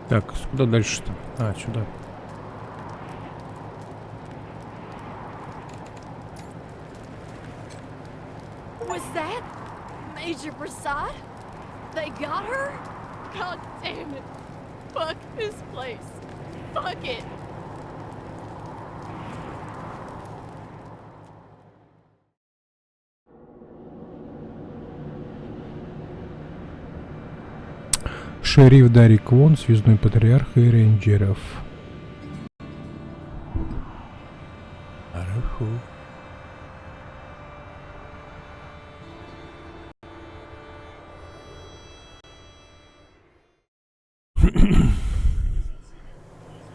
Так, куда дальше-то? А, сюда. Was that Major Prasad? They got her? God damn it. Fuck this place. Fuck it. Шериф Дарри Квон, связной патриарх и рейнджеров. Хорошо.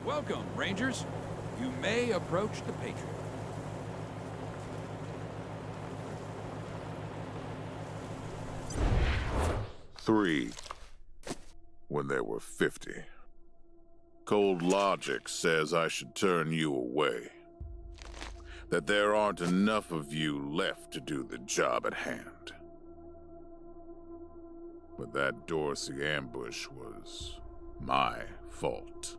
Welcome, Rangers. You may approach the Patriot. Three. When there were 50. Cold logic says I should turn you away. That there aren't enough of you left to do the job at hand. But that Dorsey ambush was my fault.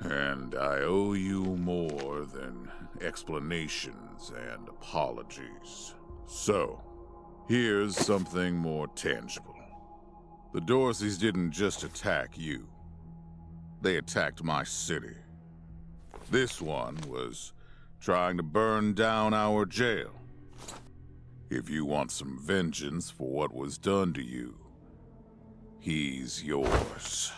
And I owe you more than explanations and apologies. So, here's something more tangible. The Dorseys didn't just attack you. They attacked my city. This one was trying to burn down our jail. If you want some vengeance for what was done to you, he's yours.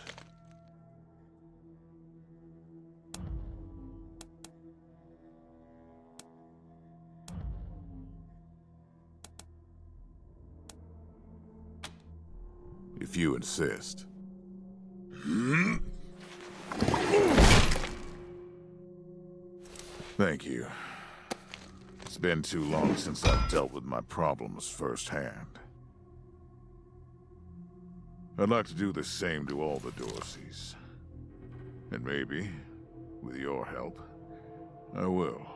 If you insist. Thank you. It's been too long since I've dealt with my problems firsthand. I'd like to do the same to all the Dorseys. And maybe, with your help, I will.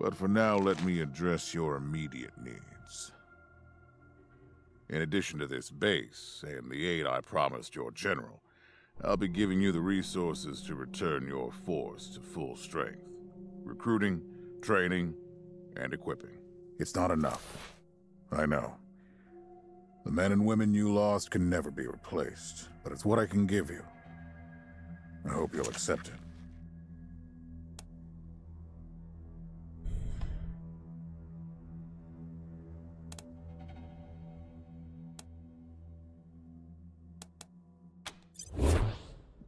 But for now, let me address your immediate needs. In addition to this base, and the aid I promised your general, I'll be giving you the resources to return your force to full strength. Recruiting, training, and equipping. It's not enough. I know. The men and women you lost can never be replaced, but it's what I can give you. I hope you'll accept it.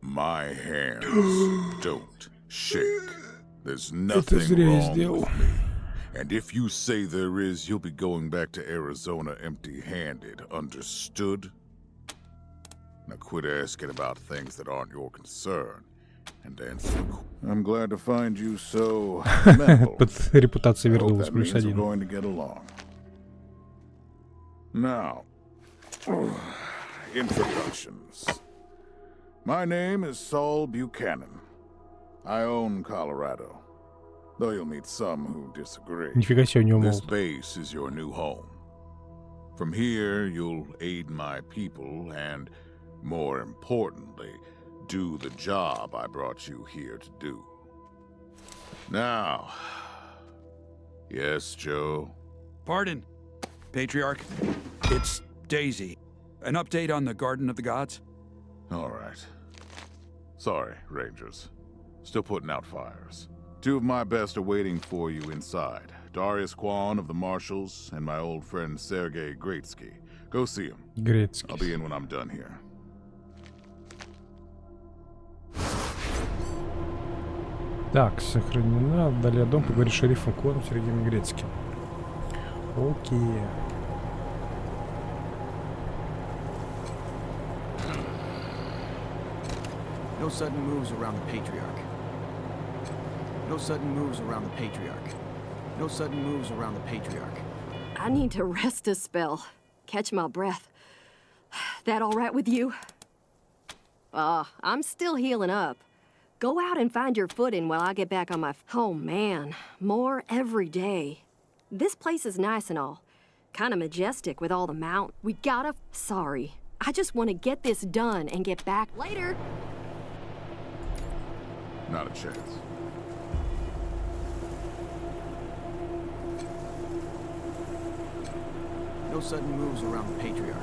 My hands don't shake. There's nothing wrong with me. And if you say there is, you'll be going back to Arizona empty-handed. Understood? Now quit asking about things that aren't your concern. And answer. I'm glad to find you so amenable. Репутация I hope вернулась, that плюс means we're один. going to get along. Now, introductions. My name is Saul Buchanan. I own Colorado, though you'll meet some who disagree. Нифига себе, у него This молот. base is your new home. From here, you'll aid my people and, more importantly, do the job I brought you here to do. Now, yes, Joe? Pardon, Patriarch. It's Daisy. An update on the Garden of the Gods? All right. Sorry, Rangers. Still putting out fires. Two of my best are waiting for you inside. Darius Kwan of the Marshals and my old friend Sergei Greatsky. Go see him. Грецкий. I'll be in when I'm done here. Так, сохранена. Отдали дом, поговорить с шерифом Квоном Сергеем Грецким. Окей. No sudden moves around the Patriarch. No sudden moves around the Patriarch. No sudden moves around the Patriarch. I need to rest a spell. Catch my breath. That all right with you? I'm still healing up. Go out and find your footing while I get back on my... Oh, man. More every day. This place is nice and all. Kind of majestic with all the mount. We gotta... Sorry. I just want to get this done and get back later. Not a chance. No sudden moves around the Patriarch.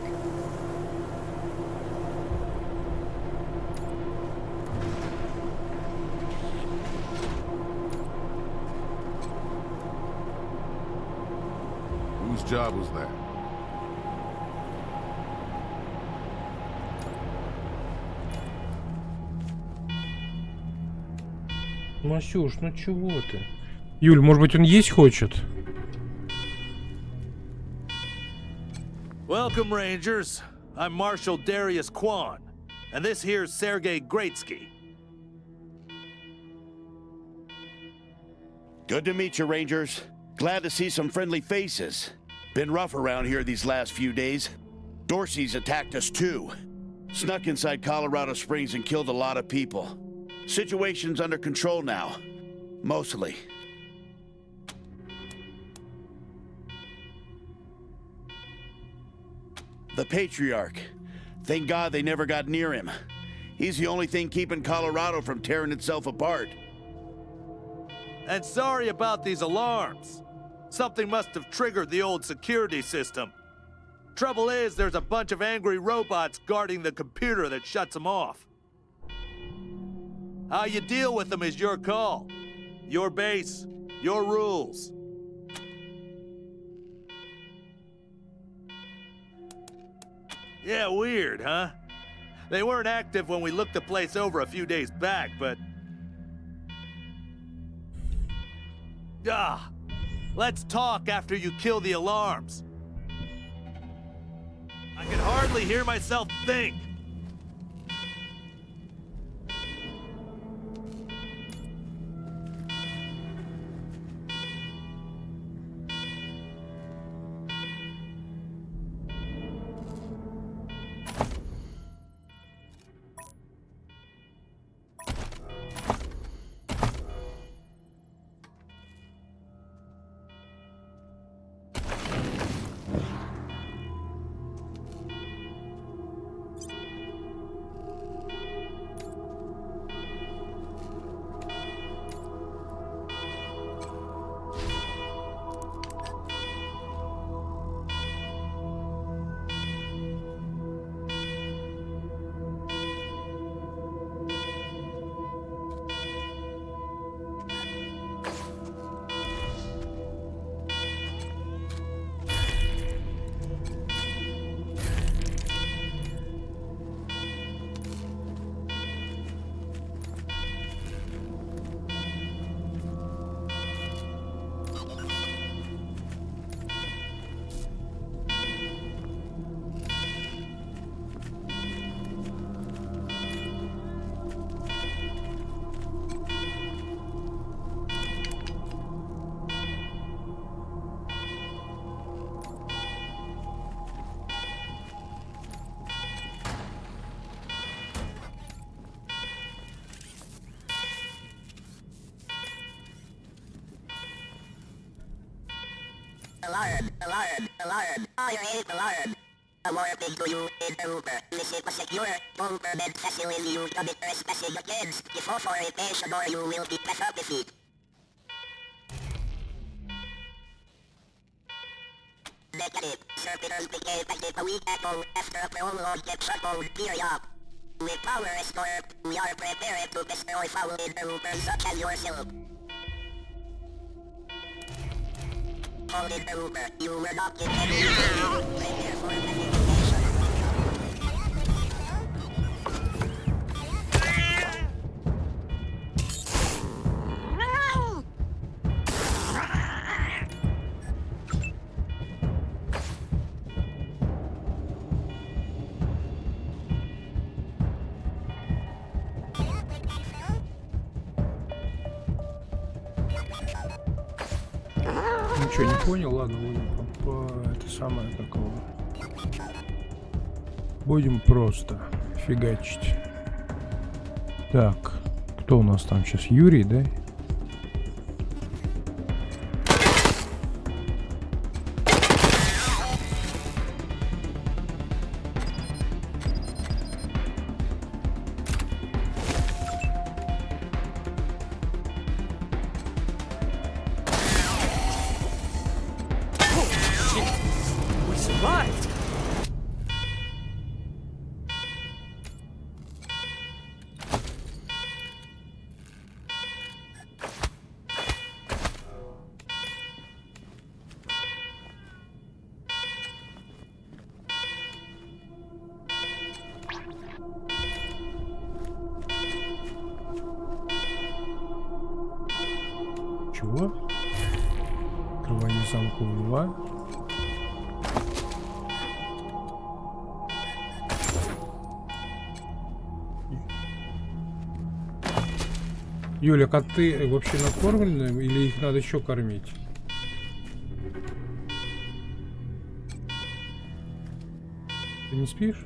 Whose job was that? Масюш, ну чего ты? Юль, может быть, он есть хочет? Welcome, Rangers. I'm Marshal Darius Kwan, and this here's Sergei Greatsky. Good to meet you, Rangers. Glad to see some friendly faces. Been rough around here these last few days. Dorsey's attacked us too. Snuck inside Colorado Springs and killed a lot of people. Situation's under control now. Mostly. The Patriarch. Thank God they never got near him. He's the only thing keeping Colorado from tearing itself apart. And sorry about these alarms. Something must have triggered the old security system. Trouble is, there's a bunch of angry robots guarding the computer that shuts them off. How you deal with them is your call. Your base, your rules. Yeah, weird, huh? They weren't active when we looked the place over a few days back, but... let's talk after you kill the alarms. I can hardly hear myself think. Alarm. Fire is alarm. A warning to you in Uber. Visit a secure bed facility. You commit trespassing against deforestation or you will be defaulted. Negative. Servitors began a week ago after a prolonged shutdown period. With power restored, we are prepared to destroy foul interlopers such as yourself. Hold it, Uber. You were not intended. Prepare for investigation. Ничего не понял, ладно, будем это самое такого. Будем просто фигачить. Так, кто у нас там сейчас? Юрий, да? survived! Чего? Открывание замка угла. Юля, коты вообще накормлены или их надо еще кормить? Ты не спишь?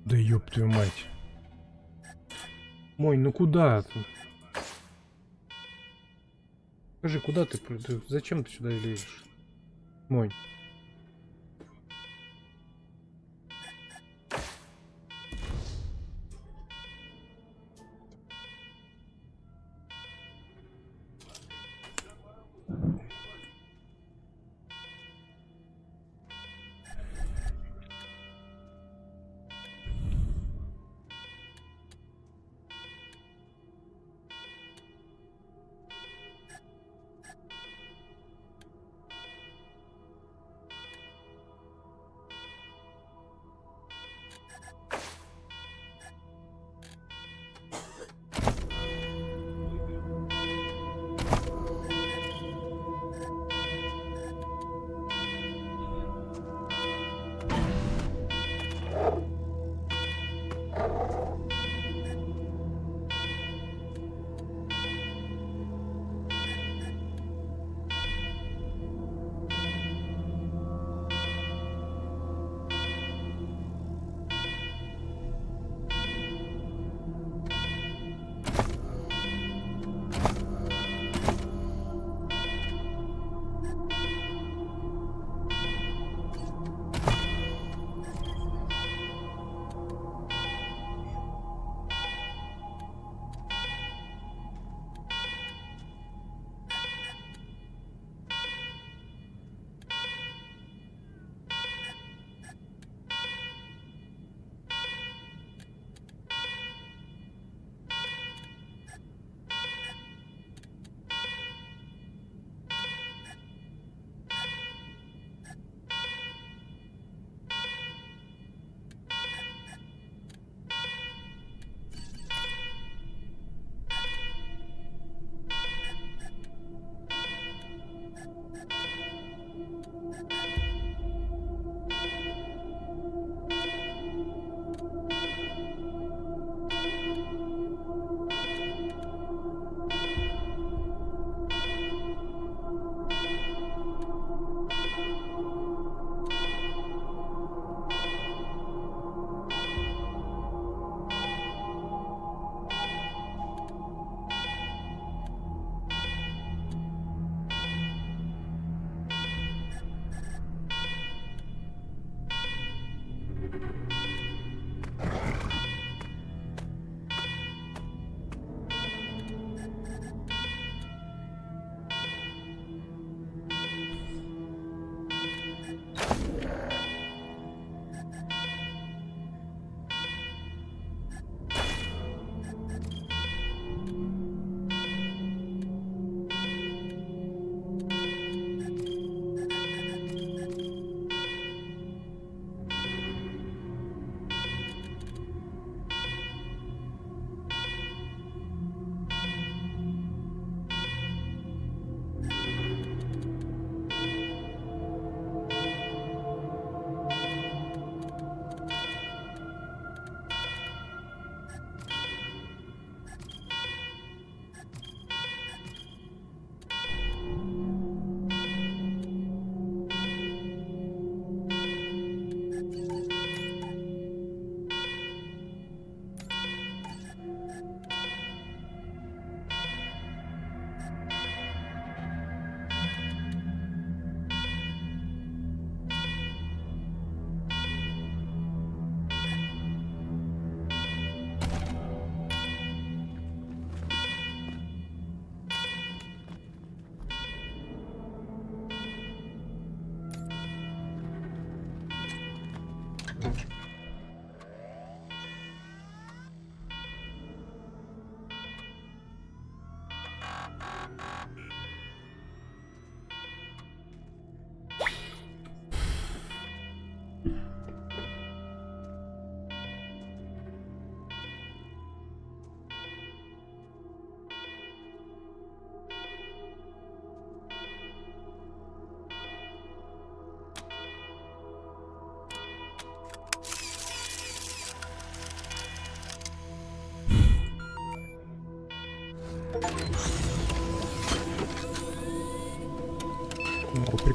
Да ёб твою мать. Мой, ну куда ты? Скажи, куда ты? Зачем ты сюда лезешь? Мой.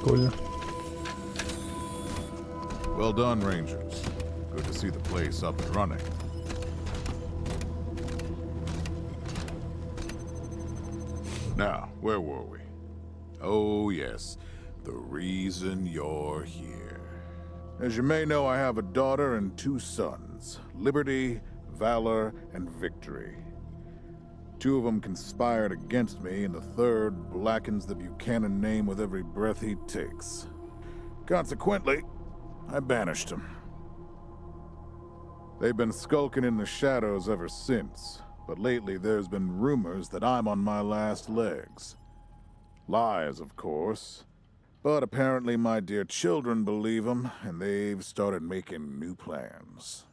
Прикольно. Well done, Rangers. Good to see the place up and running. Now, where were we? Oh, yes. The reason you're here. As you may know, I have a daughter and 2 sons. Liberty, Valor, and Victory. 2 of them conspired against me, and the 3rd blackens the Buchanan name with every breath he takes. Consequently, I banished him. They've been skulking in the shadows ever since, but lately there's been rumors that I'm on my last legs. Lies, of course, but apparently my dear children believe them, and they've started making new plans.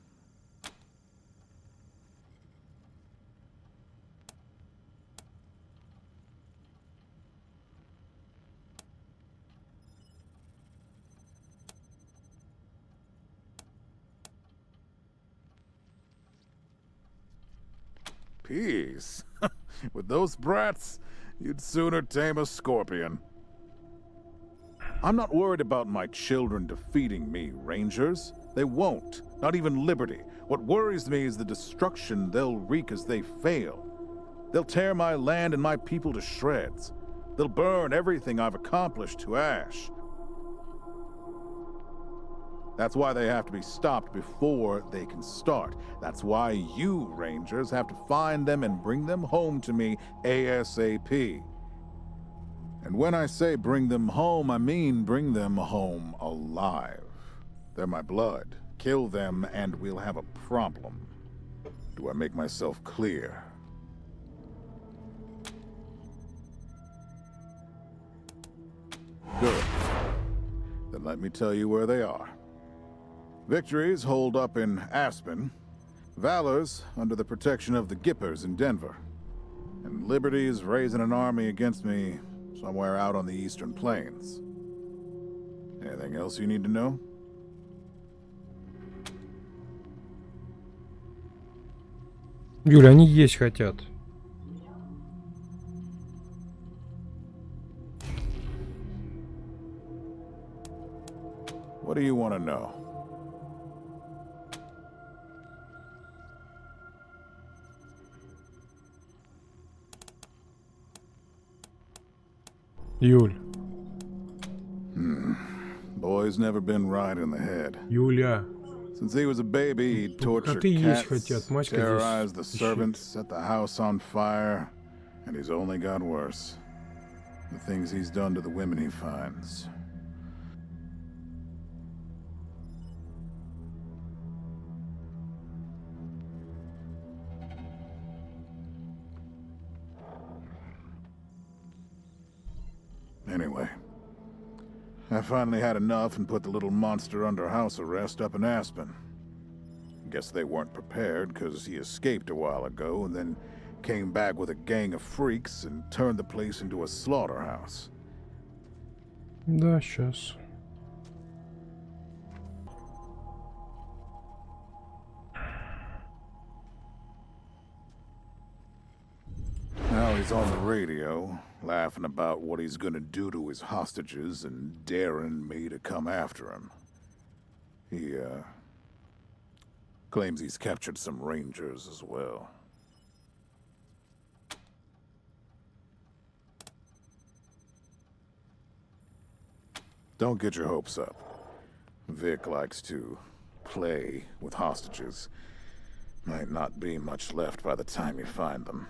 Peace. With those brats, you'd sooner tame a scorpion. I'm not worried about my children defeating me, Rangers. They won't. Not even Liberty. What worries me is the destruction they'll wreak as they fail. They'll tear my land and my people to shreds. They'll burn everything I've accomplished to ash. That's why they have to be stopped before they can start. That's why you, Rangers, have to find them and bring them home to me ASAP. And when I say bring them home, I mean bring them home alive. They're my blood. Kill them and we'll have a problem. Do I make myself clear? Good. Then let me tell you where they are. Victory's holed up in Aspen. Valor's under the protection of the Gippers in Denver. And Liberty's raising an army against me somewhere out on the Eastern Plains. Anything else you need to know? Юля, они есть хотят. What do you want to know? Юль. Boy's never been right in the head. Юля. Since he was a baby, he tortured Коты есть cats, хотят, мачка terrorized the здесь servants, ищет. set the house on fire, and he's only got worse. The things he's done to the women he finds. Anyway, I finally had enough and put the little monster under house arrest up in Aspen. Guess they weren't prepared because he escaped a while ago and then came back with a gang of freaks and turned the place into a slaughterhouse. Да, сейчас. Now he's on the radio, laughing about what he's gonna do to his hostages and daring me to come after him. He, claims he's captured some Rangers as well. Don't get your hopes up. Vic likes to play with hostages. Might not be much left by the time you find them.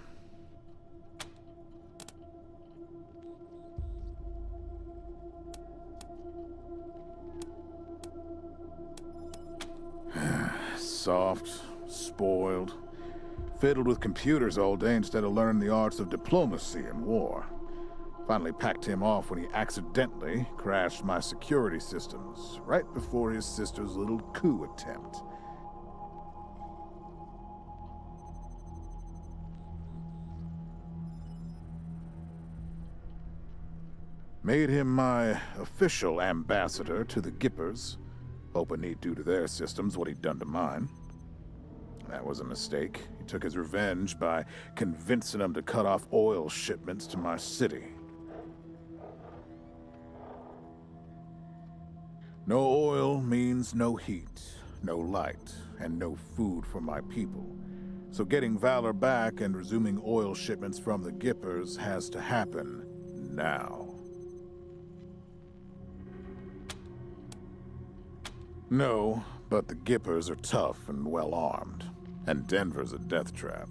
Soft, spoiled, fiddled with computers all day instead of learning the arts of diplomacy and war. Finally packed him off when he accidentally crashed my security systems right before his sister's little coup attempt. Made him my official ambassador to the Gippers, hoping he'd do to their systems what he'd done to mine. That was a mistake. He took his revenge by convincing them to cut off oil shipments to my city. No oil means no heat, no light, and no food for my people. So getting Valor back and resuming oil shipments from the Gippers has to happen now. No, but the Gippers are tough and well-armed, and Denver's a death trap.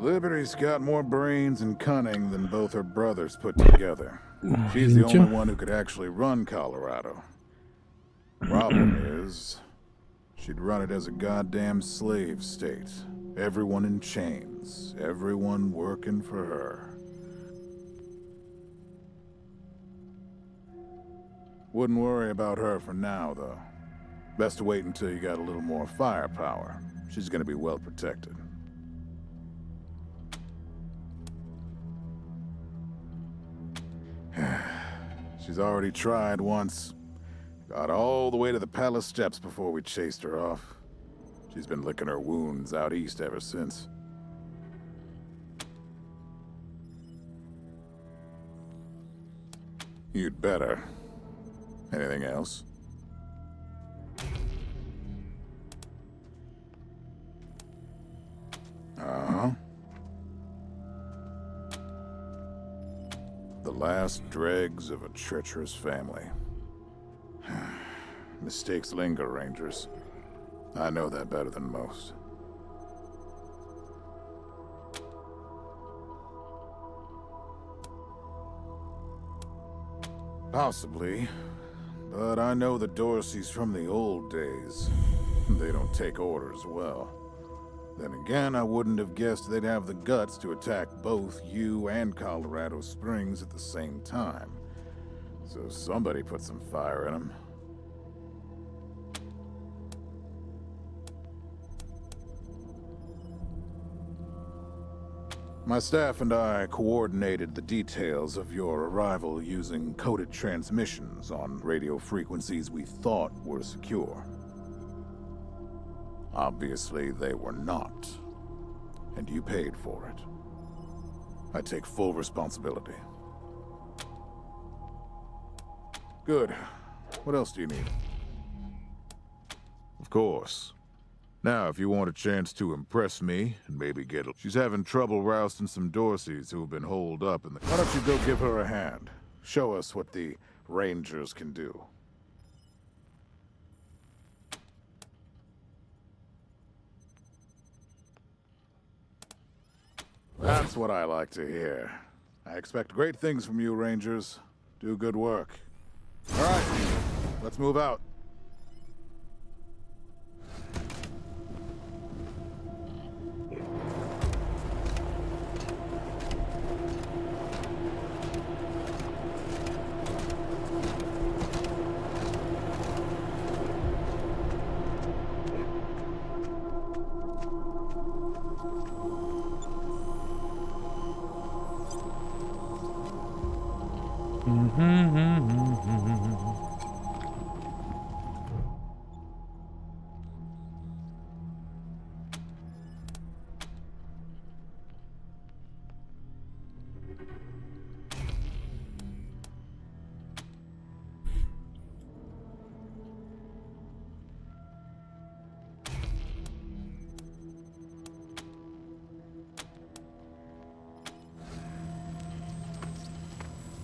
Liberty's got more brains and cunning than both her brothers put together. She's the only one who could actually run Colorado. Problem is, she'd run it as a goddamn slave state. Everyone in chains, everyone working for her. Wouldn't worry about her for now, though. Best to wait until you got a little more firepower. She's gonna be well protected. She's already tried once. Got all the way to the palace steps before we chased her off. She's been licking her wounds out east ever since. You'd better. Anything else? Uh-huh. The last dregs of a treacherous family. Mistakes linger, Rangers. I know that better than most. Possibly. But I know the Dorseys from the old days. They don't take orders well. Then again, I wouldn't have guessed they'd have the guts to attack both you and Colorado Springs at the same time. So somebody put some fire in them. My staff and I coordinated the details of your arrival using coded transmissions on radio frequencies we thought were secure. Obviously, they were not. And you paid for it. I take full responsibility. Good. What else do you need? Of course. Now, if you want a chance to impress me, and maybe get a... She's having trouble rousting some Dorseys who have been holed up in the... Why don't you go give her a hand? Show us what the Rangers can do. That's what I like to hear. I expect great things from you, Rangers. Do good work. All right, let's move out.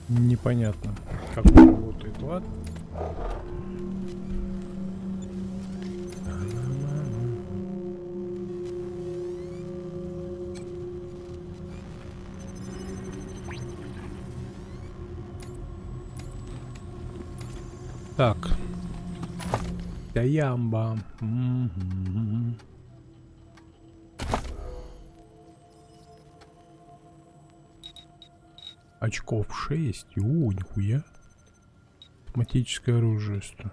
Непонятно, как он работает, ладно? Так. Таямба. Очков 6. О, нихуя. Автоматическое оружие. Что?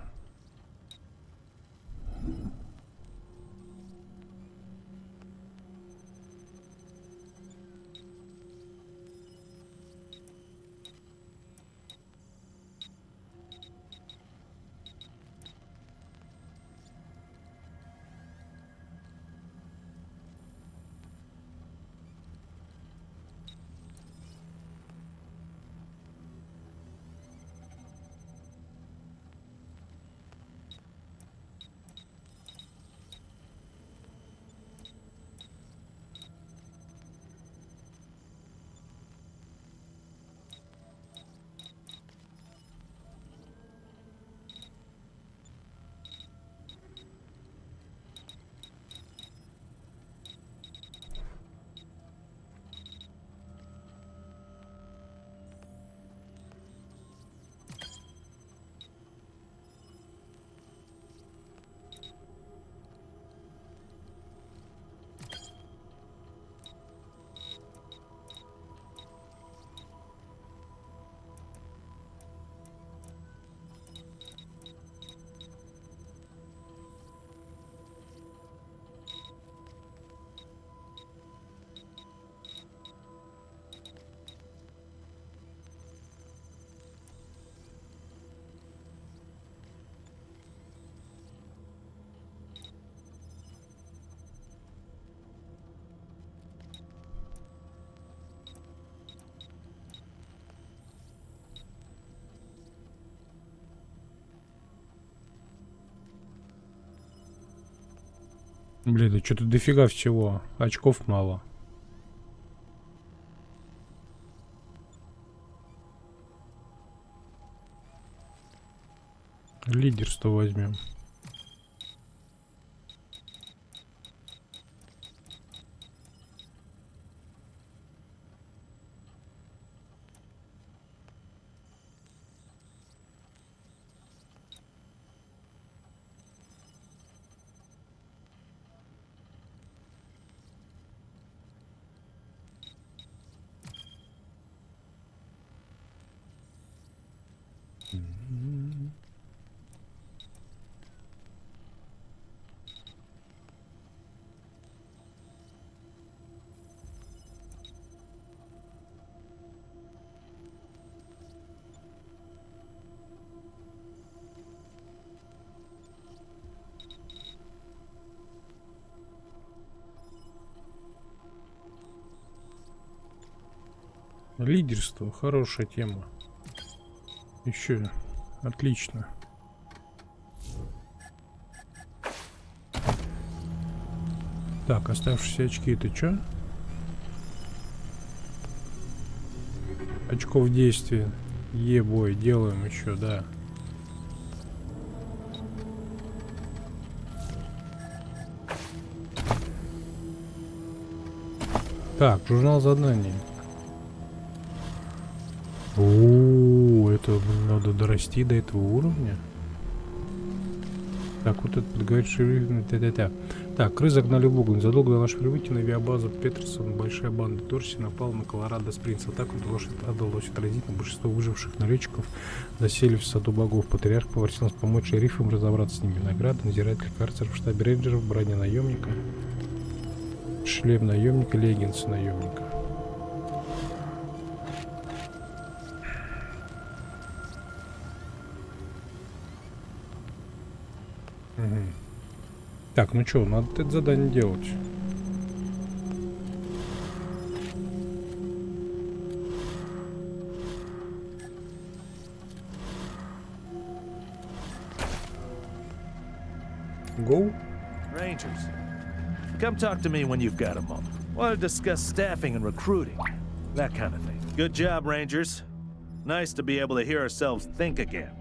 Блин, да что-то дофига всего. Очков мало. Лидерство возьмем. Лидерство, хорошая тема. Еще отлично. Так, оставшиеся очки это что? Очков действия. Ебой, делаем еще, да. Так, журнал заданий. О, это надо дорасти до этого уровня. Так, вот это подговорит. Так, крыс загнали в угол. Незадолго до нашего прибытия на авиабазу Петерсон большая банда Торси напала на Колорадо Спрингс. Атаку удалось отразить, но большинство выживших налетчиков засели в саду богов. Патриарх попросил нас помочь шерифам разобраться с ними. Награда, надзиратель карцер в штабе рейнджеров, броня наемника, шлем наемника, леггинсы наемника. Так, ну что, надо это задание делать. Go. Rangers, come talk to me when you've got a moment. Want to discuss staffing and recruiting, that kind of thing. Good job, Rangers. Nice to be able to hear ourselves think again.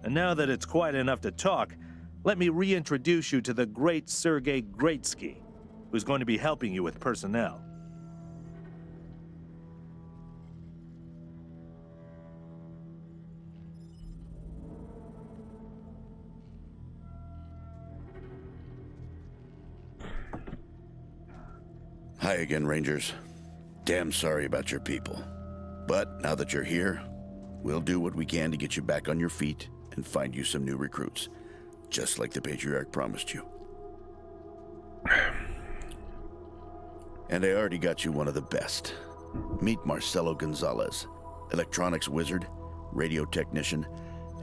And now that it's quiet enough to talk, let me reintroduce you to the great Sergei Greatsky, who's going to be helping you with personnel. Hi again, Rangers. Damn sorry about your people. But now that you're here, we'll do what we can to get you back on your feet and find you some new recruits. Just like the Patriarch promised you. And I already got you one of the best. Meet Marcelo Gonzalez, electronics wizard, radio technician,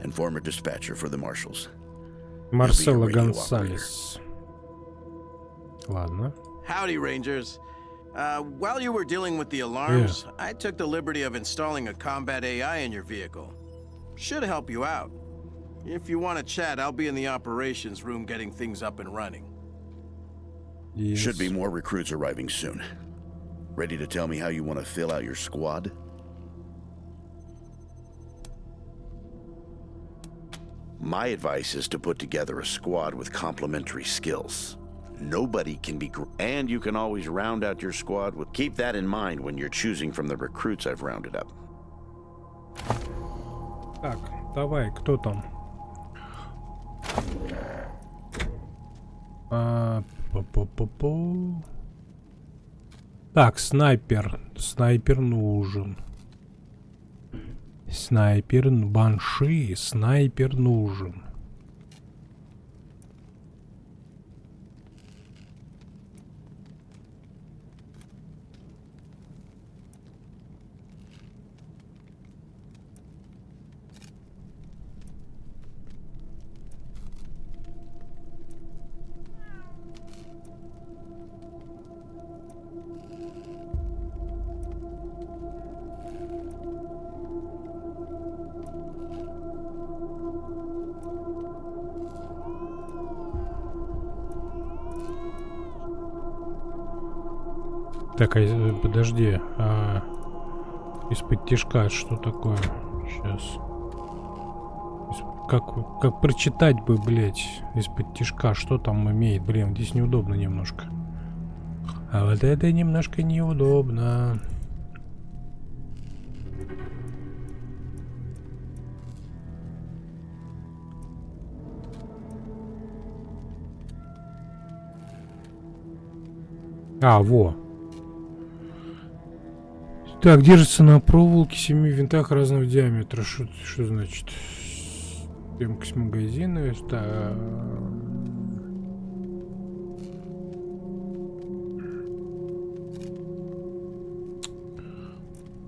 and former dispatcher for the Marshals. Марсело Гонсалес. Ладно. Howdy, Rangers. While you were dealing with the alarms, I took the liberty of installing a combat AI in your vehicle. Should help you out. If you want to chat, I'll be in the operations room getting things up and running. Yes. Should be more recruits arriving soon. Ready to tell me how you want to fill out your squad? My advice is to put together a squad with complementary skills. Nobody can be and you can always round out your squad with. Keep that in mind when you're choosing from the recruits I've rounded up. Так, давай, кто там? Так, снайпер. Снайпер нужен. Снайпер, банши, снайпер нужен. Так, а, подожди. Из-под тишка что такое? Сейчас. Как прочитать бы, блять, из-под тишка, что там имеет? Блин, здесь неудобно немножко. А вот это немножко неудобно. Во. Так, держится на проволоке 7 винтах разного диаметра. Что значит? Емкость магазина.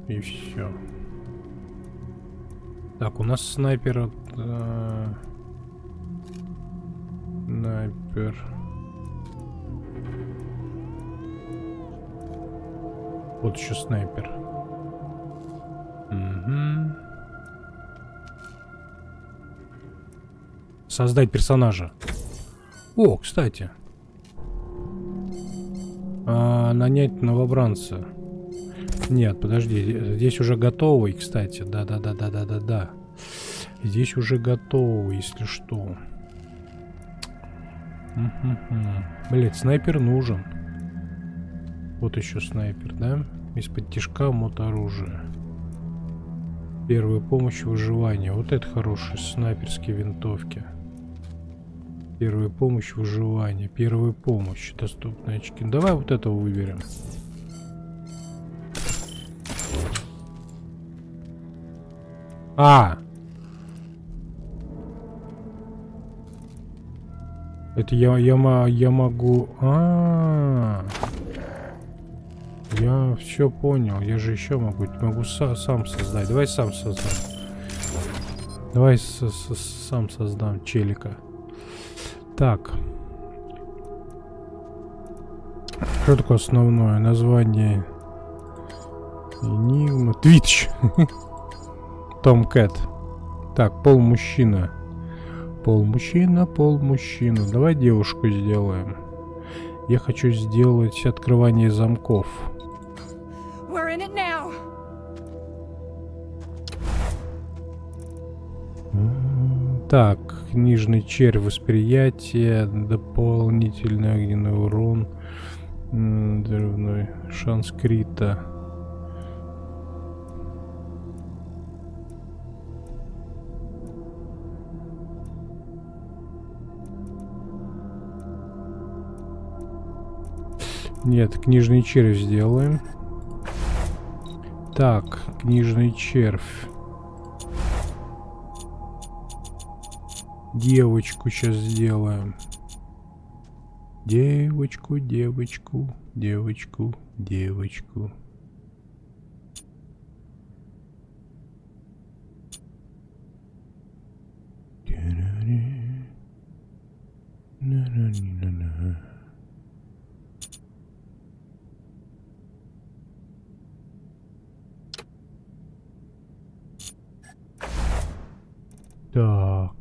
И все. Так, у нас снайпер. Снайпер. Вот еще снайпер. Угу. Создать персонажа. О, кстати. Нанять новобранца. Нет, подожди. Здесь уже готовый, кстати. Да. Здесь уже готовый, если что. Блять, снайпер нужен. Вот еще снайпер, да? Из-под тишка моторужие. Первая помощь выживания. Вот это хорошие снайперские винтовки. Первая помощь выживания. Первая помощь. Доступные очки. Давай вот этого выберем. Это я могу... Я все понял. Я же еще могу сам создать. Давай сам создам. Давай сам создам челика. Так. Что такое основное название? Энигма. Твич. Том Кэт. Так, пол мужчина. Пол мужчина. Давай девушку сделаем. Я хочу сделать открывание замков. Так, книжный червь, восприятие, дополнительный огненный урон, взрывной шанс крита. Нет, книжный червь сделаем. Так, книжный червь. Девочку сейчас сделаем. Девочку. Так.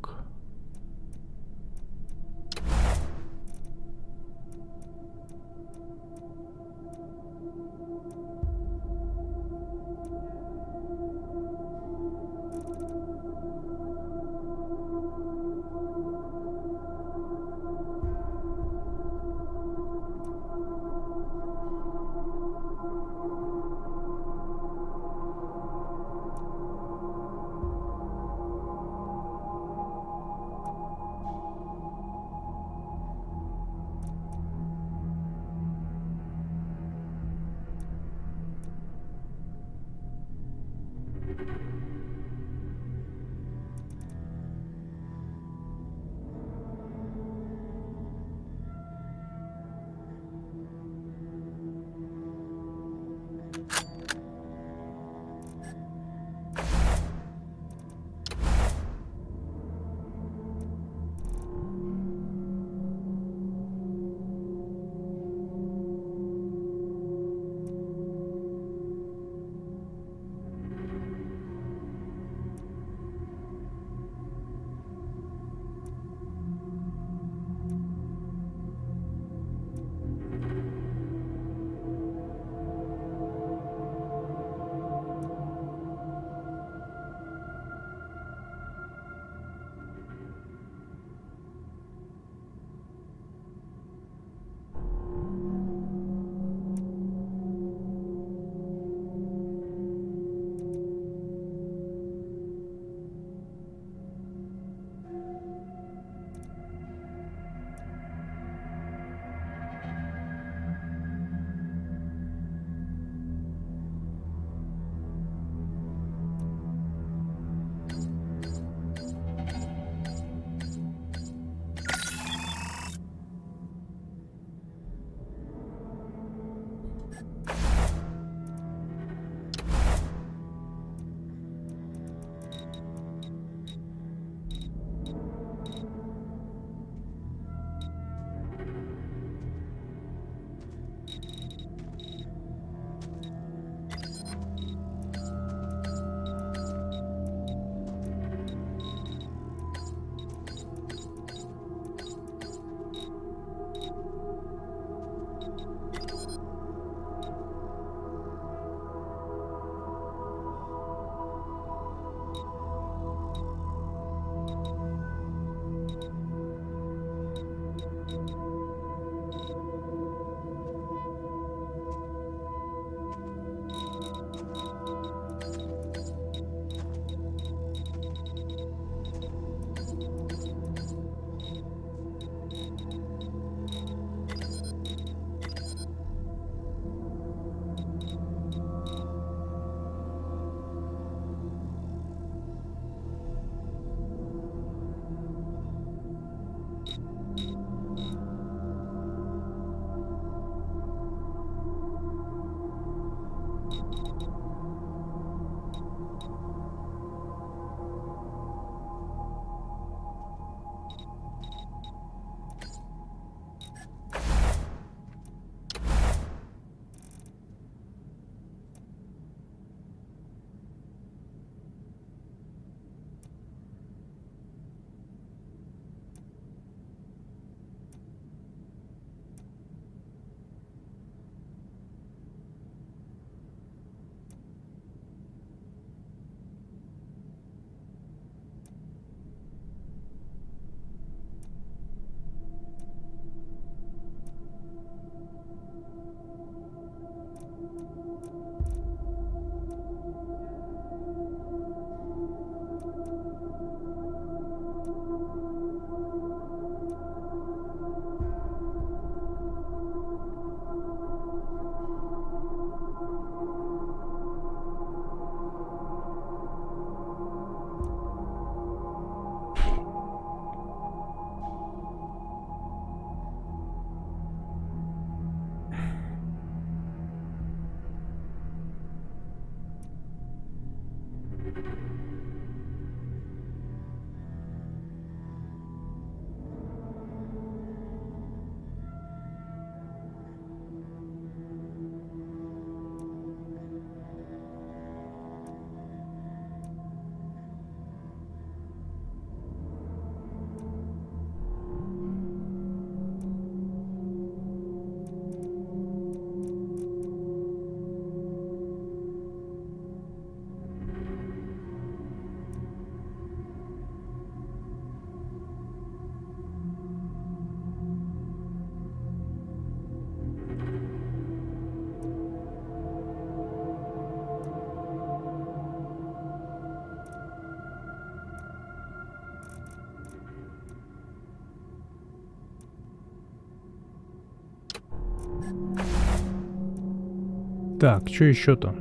Так, что еще-то?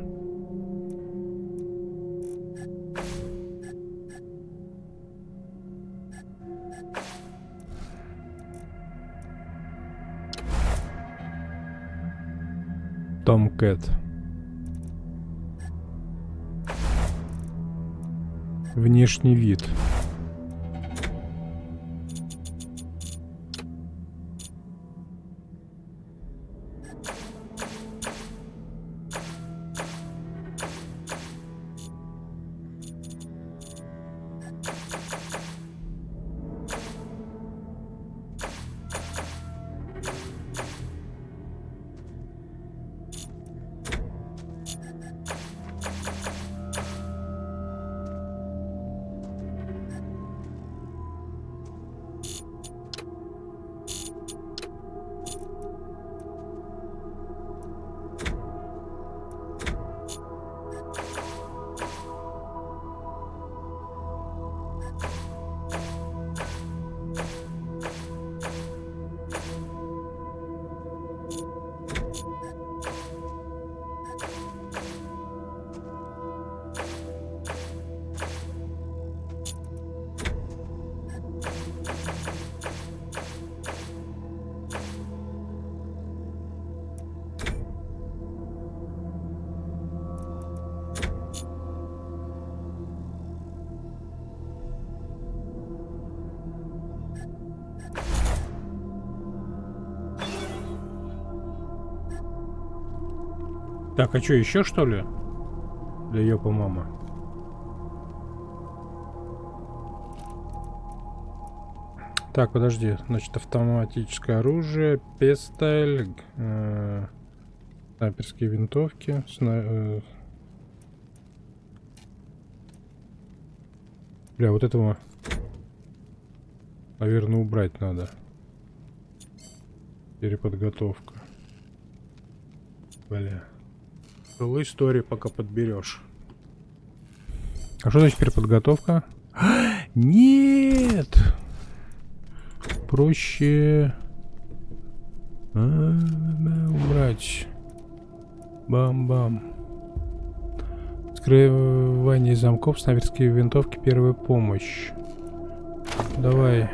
Том Кэт. Внешний вид. Так, а что, еще что ли? Да ёпа мама. Так, подожди. Значит, автоматическое оружие, пистоль, снайперские винтовки, бля, вот этого, наверное, убрать надо. Переподготовка. Бля. Целую историю пока подберешь. А что значит переподготовка? Нет! Проще убрать. Бам-бам. Скрывание замков, снайперские винтовки, первая помощь. Давай.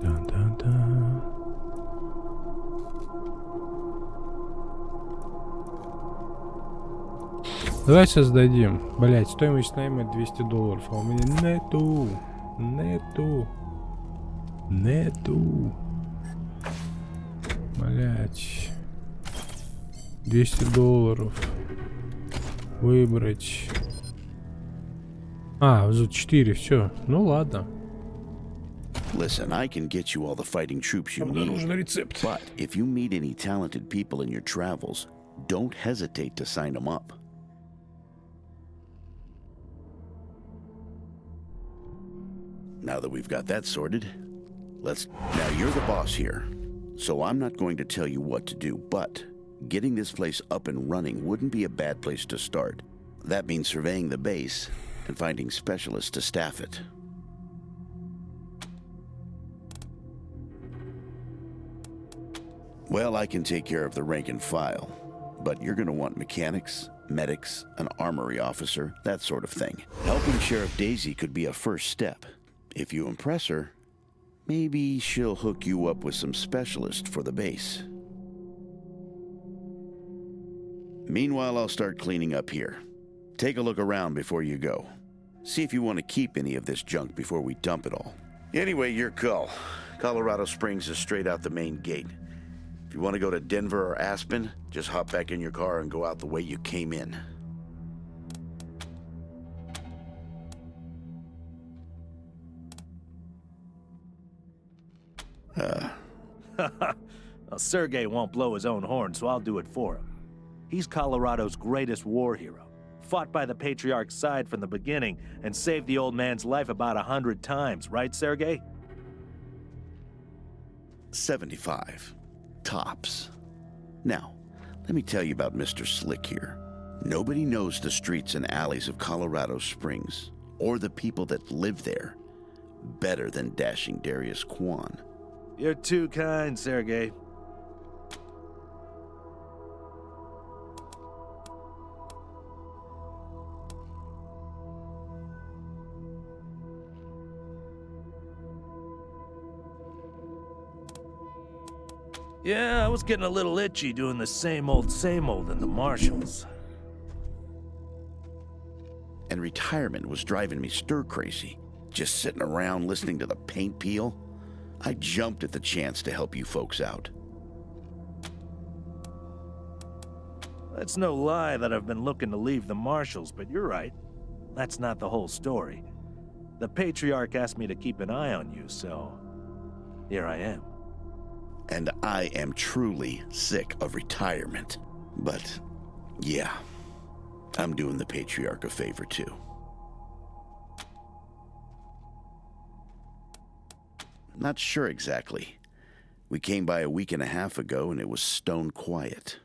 Да-да-да. Давай создадим. Блять, стоимость найма $200, а у меня нету. Блять. $200. Выбрать. А, за 4, все. Ну ладно. Listen, I can get you all the fighting troops you need. But if you meet any talented people in your travels, don't hesitate to sign them up. Now that we've got that sorted, now you're the boss here, so I'm not going to tell you what to do, but getting this place up and running wouldn't be a bad place to start. That means surveying the base and finding specialists to staff it. Well, I can take care of the rank and file, but you're gonna want mechanics, medics, an armory officer, that sort of thing. Helping Sheriff Daisy could be a first step. If you impress her, maybe she'll hook you up with some specialists for the base. Meanwhile, I'll start cleaning up here. Take a look around before you go. See if you want to keep any of this junk before we dump it all. Anyway, your call. Colorado Springs is straight out the main gate. If you want to go to Denver or Aspen, just hop back in your car and go out the way you came in. Well, Sergey won't blow his own horn, so I'll do it for him. He's Colorado's greatest war hero. Fought by the Patriarch's side from the beginning and saved the old man's life about 100 times, right, Sergey? 75. Tops. Now, let me tell you about Mr. Slick here. Nobody knows the streets and alleys of Colorado Springs, or the people that live there, better than dashing Darius Kwan. You're too kind, Sergey. Yeah, I was getting a little itchy doing the same old in the marshals. And retirement was driving me stir-crazy. Just sitting around listening to the paint peel. I jumped at the chance to help you folks out. It's no lie that I've been looking to leave the marshals, but you're right. That's not the whole story. The Patriarch asked me to keep an eye on you, so here I am. And I am truly sick of retirement. But, yeah, I'm doing the Patriarch a favor too. Not sure exactly. We came by a week and a half ago and it was stone quiet.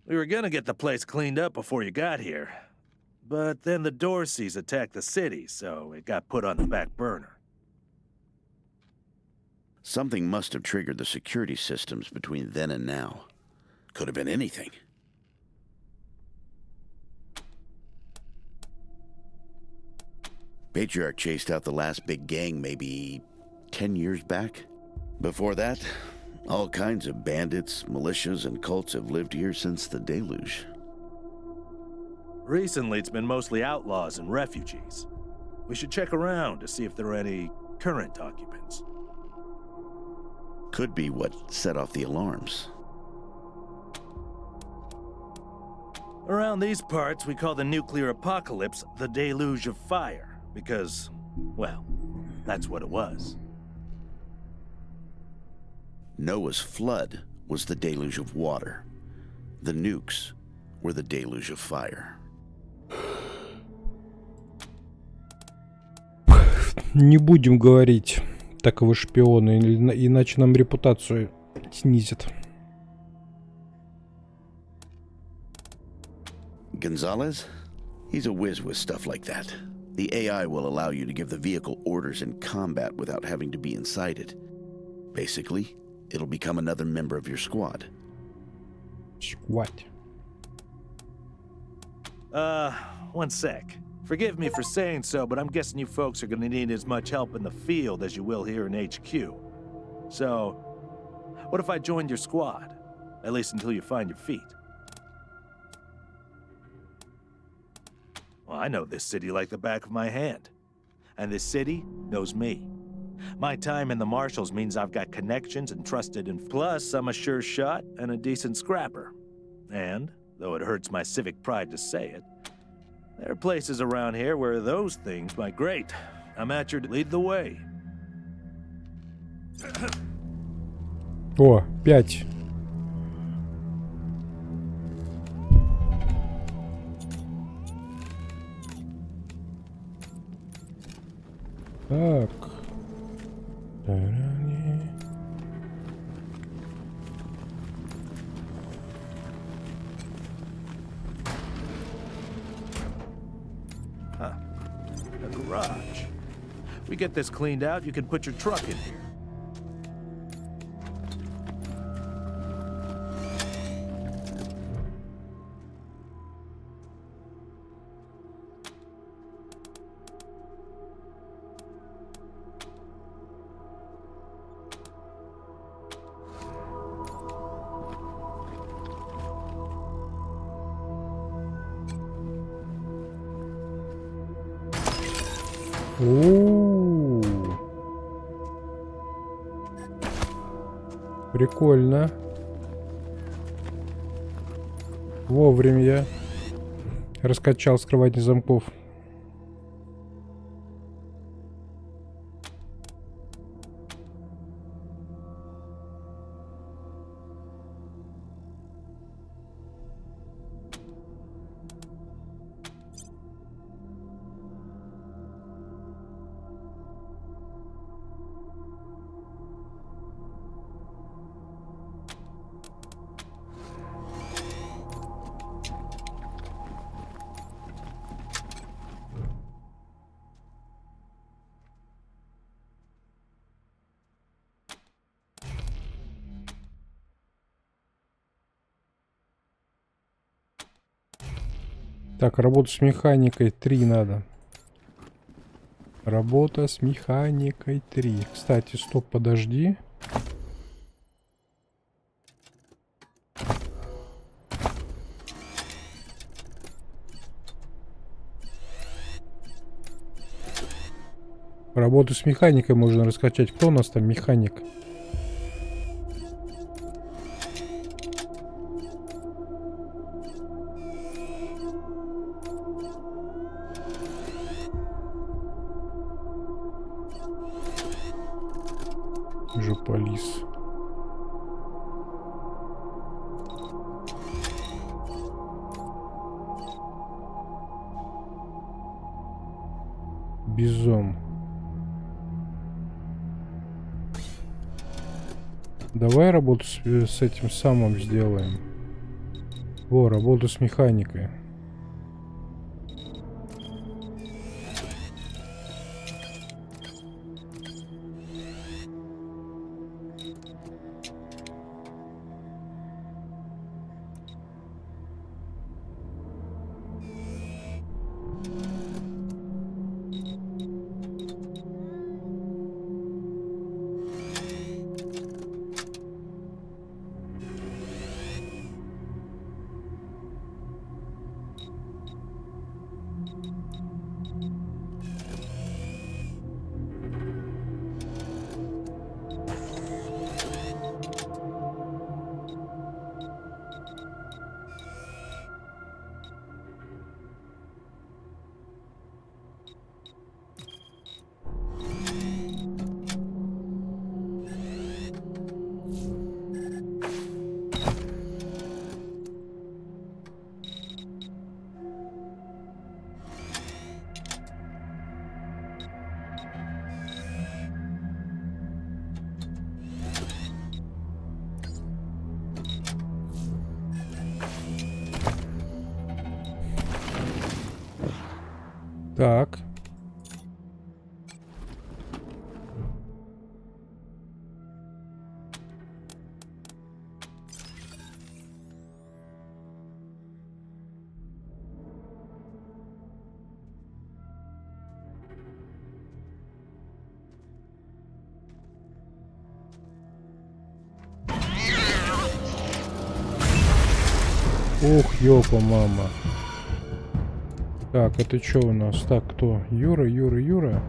We were gonna get the place cleaned up before you got here. But then the Dorseys attacked the city, so it got put on the back burner. Something must have triggered the security systems between then and now. Could have been anything. Patriarch chased out the last big gang maybe 10 years back. Before that, all kinds of bandits, militias, and cults have lived here since the deluge. Recently, it's been mostly outlaws and refugees. We should check around to see if there are any current occupants. Could be what set off the alarms. Around these parts, we call the nuclear apocalypse the deluge of fire, because, well, that's what it was. Noah's flood was the deluge of water. The nukes were the deluge of fire. Не будем говорить, так вы шпионы, иначе нам репутацию снизит. Gonzalez? He's a whiz with stuff like that. The AI will allow you to give the vehicle orders in combat without having to be inside it. Basically, it'll become another member of your squad. Squad. One sec. Forgive me for saying so, but I'm guessing you folks are gonna need as much help in the field as you will here in HQ. So, what if I joined your squad? At least until you find your feet. Well, I know this city like the back of my hand. And this city knows me. My time in the Marshals means I've got connections and trusted, and plus I'm a sure shot and a decent scrapper. And, though it hurts my civic pride to say it, there are places around here where those things might grate. I'm at your lead the way. О, 5. Так. Huh. A garage. We get this cleaned out, you can put your truck in here. О-о-о. Прикольно. Вовремя я раскачал скрывание замков. Так, работу с механикой 3 надо. Работа с механикой 3. Кстати, стоп, подожди. Работу с механикой можно раскачать. Кто у нас там механик? Жополис. Бизом. Давай работу с этим самым сделаем. О, работу с механикой. Так. Ух, ёпа, мама. Так, это что у нас? Так, кто? Юра.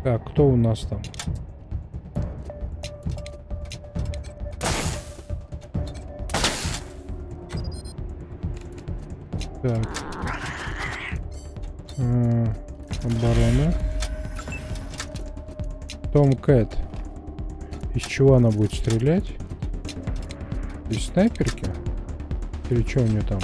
Так, кто у нас там? Так. Оборона. Том Кэт. Из чего она будет стрелять? Из снайперки? Или что у нее там?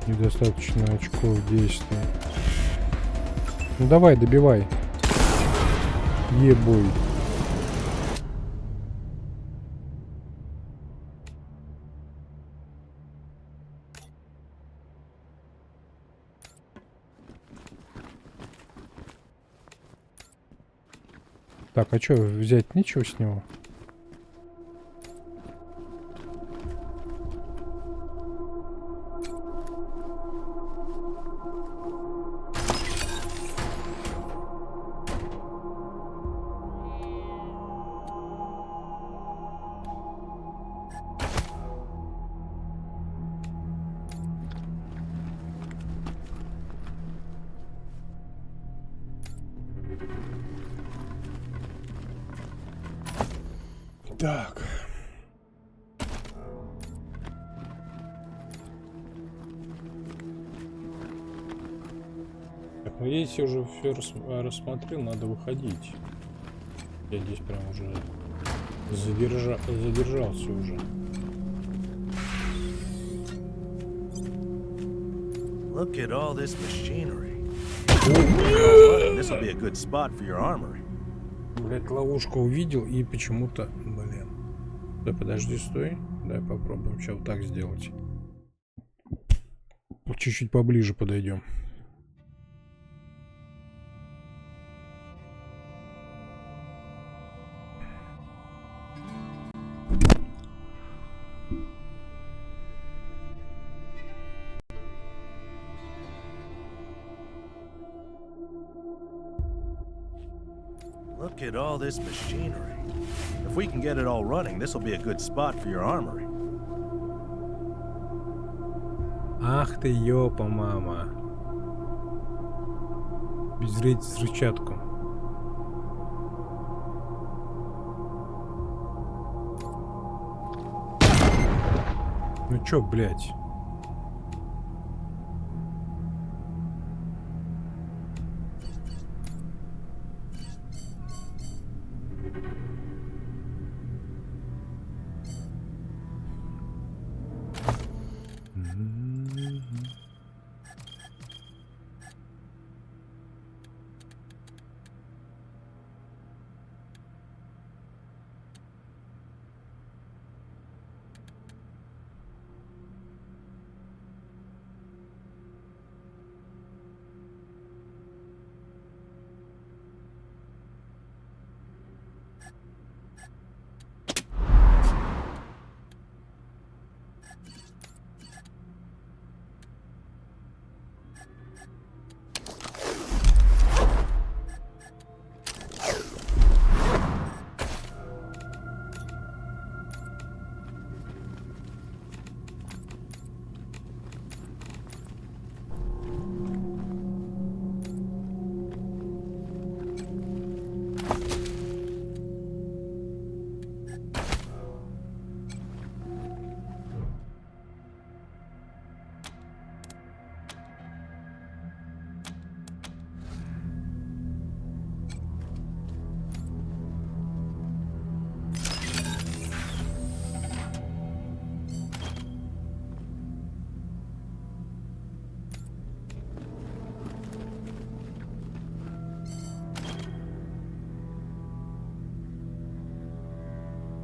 Недостаточно очков действия. Ну давай, добивай. Ебой. Так, а что, взять нечего с него? Так. Так, ну если уже все рассмотрел, надо выходить. Я здесь прям уже задержался уже. Look at all this machinery. This will be a good spot for your armory. Блять, ловушку увидел и почему-то, блин. Да подожди, стой. Дай попробуем сейчас вот так сделать. Чуть-чуть поближе подойдем. Look at all this machinery. If we can get it all running, this will be a good spot for your armory. Ах ты, ёпа, мама. Безредить взрывчатку. Ну чё, блядь?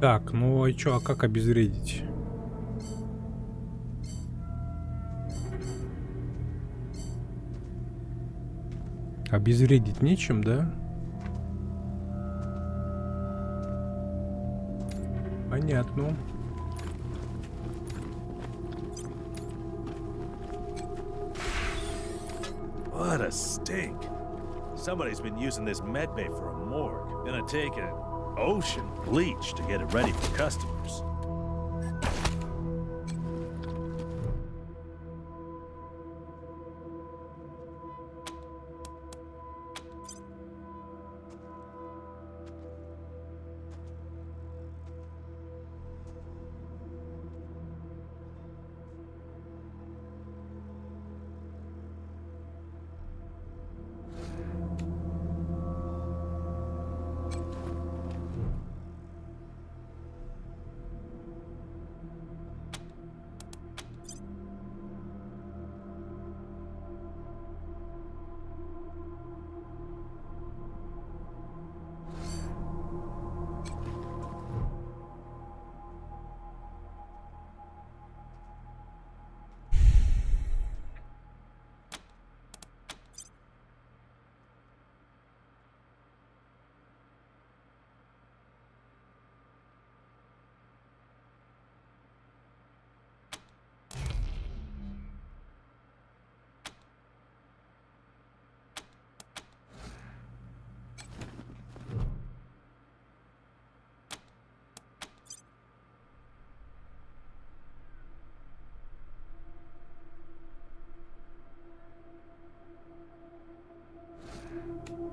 Так, ну и чё, а как обезвредить? Обезвредить нечем, да? Понятно. What a stink. Somebody's been using this medbay for a morgue. Gonna take an ocean bleach to get it ready for customers.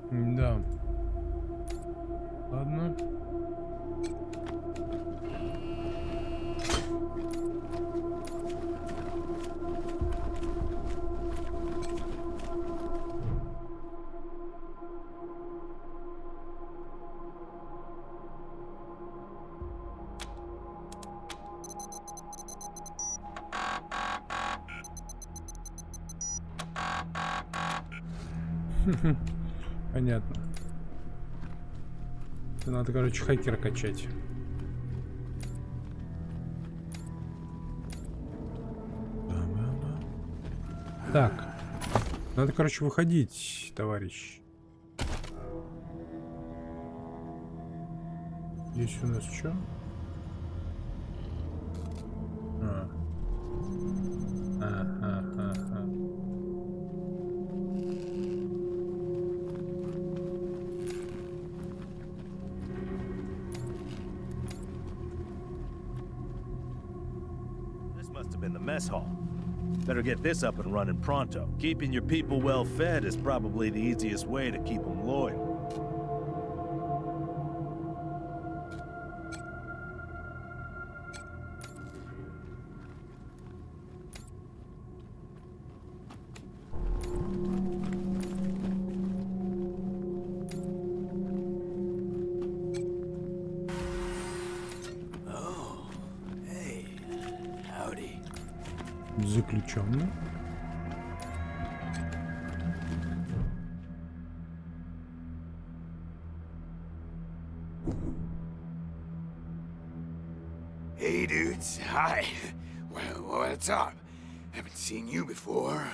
Да. Ладно. Понятно. Надо, короче, хакера качать. Так. Надо, короче, выходить, товарищ. Здесь у нас что? This must have been the mess hall. Better get this up and running pronto. Keeping your people well fed is probably the easiest way to keep them loyal. Заключенный. Hey, dudes. Hi. Well, what's up? Haven't seen you before.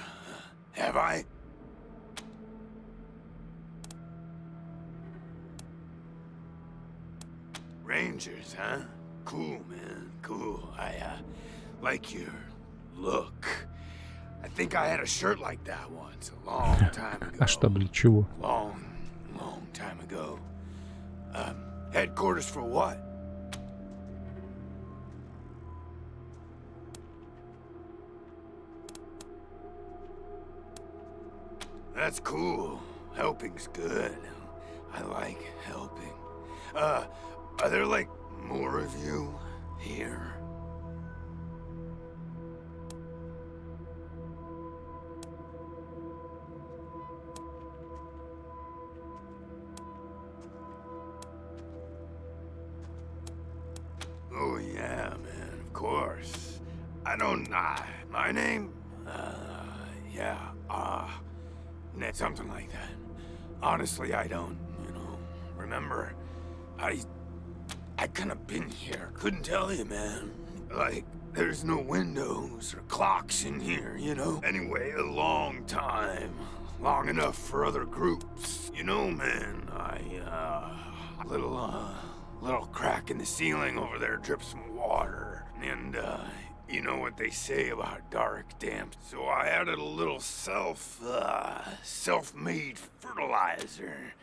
Have I? Rangers, huh? Cool, man. Cool. I like your look. I think I had a shirt like that once, a long time ago. А что, для чего? Long time ago. Headquarters for what? That's cool. Helping's good. I like helping. Are there, like, more of you here? Oh, yeah, man, of course. I don't know. My name? Yeah, something like that. Honestly, I don't, remember. I couldn't have been here. Couldn't tell you, man. Like, there's no windows or clocks in here, Anyway, a long time. Long enough for other groups. Man, little crack in the ceiling over there drips some water. And, you know what they say about dark damp. So I added a little self-made fertilizer.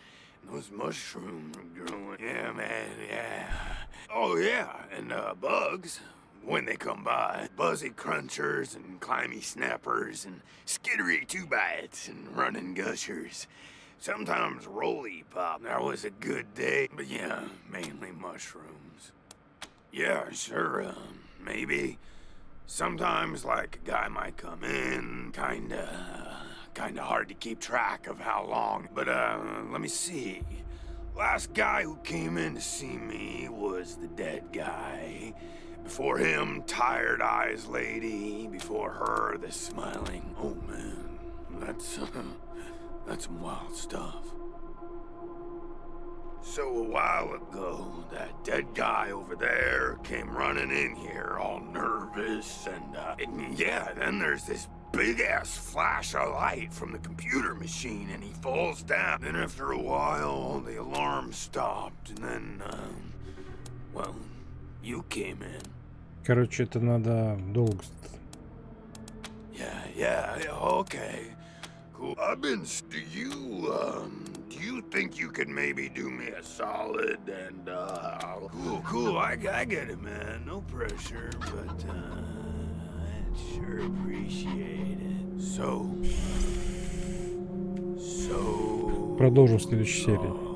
And those mushrooms are growing. Yeah, man, yeah. Oh, yeah, and, bugs. When they come by. Buzzy crunchers and climby snappers and skittery two-bites and running gushers. Sometimes roly pop. That was a good day. But yeah, mainly mushrooms. Yeah, sure, maybe. Sometimes, like, a guy might come in, kinda hard to keep track of how long. But, let me see. Last guy who came in to see me was the dead guy. Before him, tired eyes lady. Before her, the smiling. Oh, man, that's some wild stuff. So a while ago, that dead guy over there came running in here all nervous and yeah, then there's this big-ass flash of light from the computer machine and he falls down. Then after a while, the alarm stopped and then, well, you came in. Короче, это надо долго. Yeah, okay. Cool. Do you think you could maybe do me a solid and, cool, I get it, man. No pressure, but, I'd sure appreciate it. So... Продолжим в следующей серии.